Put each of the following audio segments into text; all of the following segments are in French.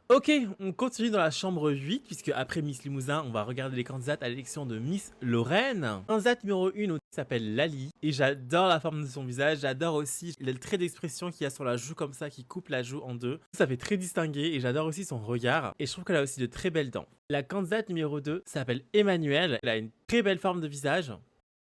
Ok, on continue dans la chambre 8, puisque après Miss Limousin, on va regarder les candidates à l'élection de Miss Lorraine. Candidate numéro 1 s'appelle Lali, et j'adore la forme de son visage, j'adore aussi le trait d'expression qu'il y a sur la joue comme ça, qui coupe la joue en deux. Ça fait très distingué, et j'adore aussi son regard, et je trouve qu'elle a aussi de très belles dents. La candidate numéro 2 s'appelle Emmanuelle, elle a une très belle forme de visage.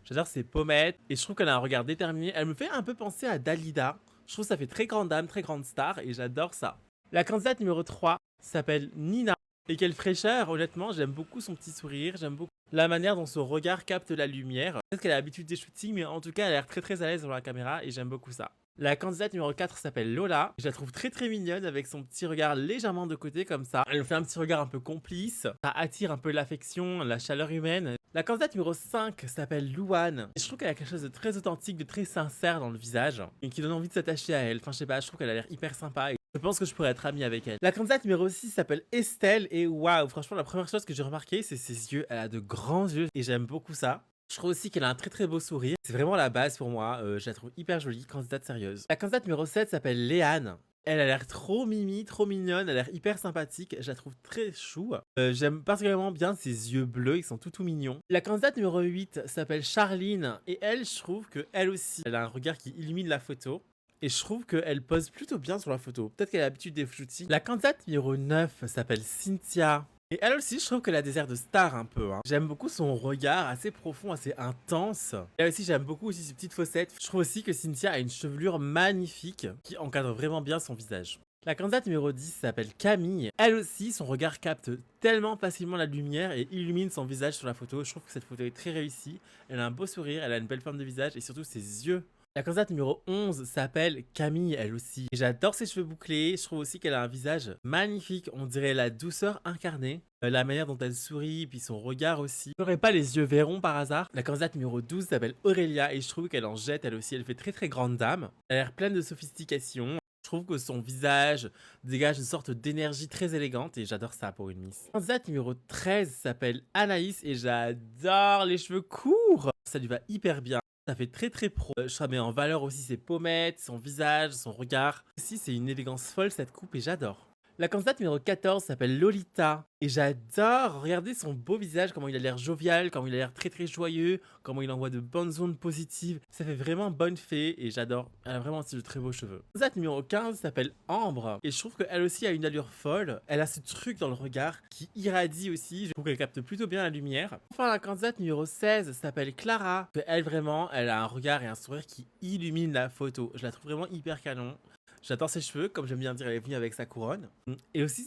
J'adore ses pommettes, et je trouve qu'elle a un regard déterminé. Elle me fait un peu penser à Dalida. Je trouve que ça fait très grande dame, très grande star, et j'adore ça. La candidate numéro 3 s'appelle Nina. Et quelle fraîcheur, honnêtement, j'aime beaucoup son petit sourire, j'aime beaucoup la manière dont son regard capte la lumière. Peut-être qu'elle a l'habitude des shootings, mais en tout cas, elle a l'air très très à l'aise dans la caméra et j'aime beaucoup ça. La candidate numéro 4 s'appelle Lola. Je la trouve très très mignonne avec son petit regard légèrement de côté comme ça. Elle me fait un petit regard un peu complice. Ça attire un peu l'affection, la chaleur humaine. La candidate numéro 5 s'appelle Louane. Je trouve qu'elle a quelque chose de très authentique, de très sincère dans le visage et qui donne envie de s'attacher à elle. Enfin, je sais pas, je trouve qu'elle a l'air hyper sympa et je pense que je pourrais être amie avec elle. La candidate numéro 6 s'appelle Estelle et waouh, franchement, la première chose que j'ai remarqué, c'est ses yeux. Elle a de grands yeux et j'aime beaucoup ça. Je trouve aussi qu'elle a un très très beau sourire. C'est vraiment la base pour moi. Je la trouve hyper jolie, candidate sérieuse. La candidate numéro 7 s'appelle Léane. Elle a l'air trop mimi, trop mignonne, elle a l'air hyper sympathique, je la trouve très chou. J'aime particulièrement bien ses yeux bleus, ils sont tout mignons. La candidate numéro 8 s'appelle Charline et elle, je trouve que elle aussi, elle a un regard qui illumine la photo. Et je trouve qu'elle pose plutôt bien sur la photo. Peut-être qu'elle a l'habitude des shootings. La candidate numéro 9 s'appelle Cynthia. Et elle aussi, je trouve qu'elle a des airs de star un peu. J'aime beaucoup son regard assez profond, assez intense. Et aussi, j'aime beaucoup aussi ses petites fossettes. Je trouve aussi que Cynthia a une chevelure magnifique qui encadre vraiment bien son visage. La candidate numéro 10 s'appelle Camille. Elle aussi, son regard capte tellement facilement la lumière et illumine son visage sur la photo. Je trouve que cette photo est très réussie. Elle a un beau sourire, elle a une belle forme de visage et surtout ses yeux. La candidate numéro 11 s'appelle Camille, elle aussi. J'adore ses cheveux bouclés, je trouve aussi qu'elle a un visage magnifique, on dirait la douceur incarnée. La manière dont elle sourit, puis son regard aussi. Elle n'aurait pas les yeux verrons par hasard. La candidate numéro 12 s'appelle Aurélia et je trouve qu'elle en jette elle aussi. Elle fait très très grande dame. Elle a l'air pleine de sophistication. Je trouve que son visage dégage une sorte d'énergie très élégante et j'adore ça pour une miss. La candidate numéro 13 s'appelle Anaïs et j'adore les cheveux courts. Ça lui va hyper bien. Ça fait très très pro. Ça met en valeur aussi ses pommettes, son visage, son regard. Aussi, c'est une élégance folle cette coupe et j'adore. La candidate numéro 14 s'appelle Lolita. Et j'adore regarder son beau visage, comment il a l'air jovial, comment il a l'air très très joyeux, comment il envoie de bonnes ondes positives. Ça fait vraiment bonne fée et j'adore. Elle a vraiment aussi de très beaux cheveux. La candidate numéro 15 s'appelle Ambre. Et je trouve qu'elle aussi a une allure folle. Elle a ce truc dans le regard qui irradie aussi. Je trouve qu'elle capte plutôt bien la lumière. Enfin, la candidate numéro 16 s'appelle Clara. Elle vraiment, elle a un regard et un sourire qui illumine la photo. Je la trouve vraiment hyper canon. J'adore ses cheveux, comme j'aime bien dire, elle est venue avec sa couronne. Et aussi,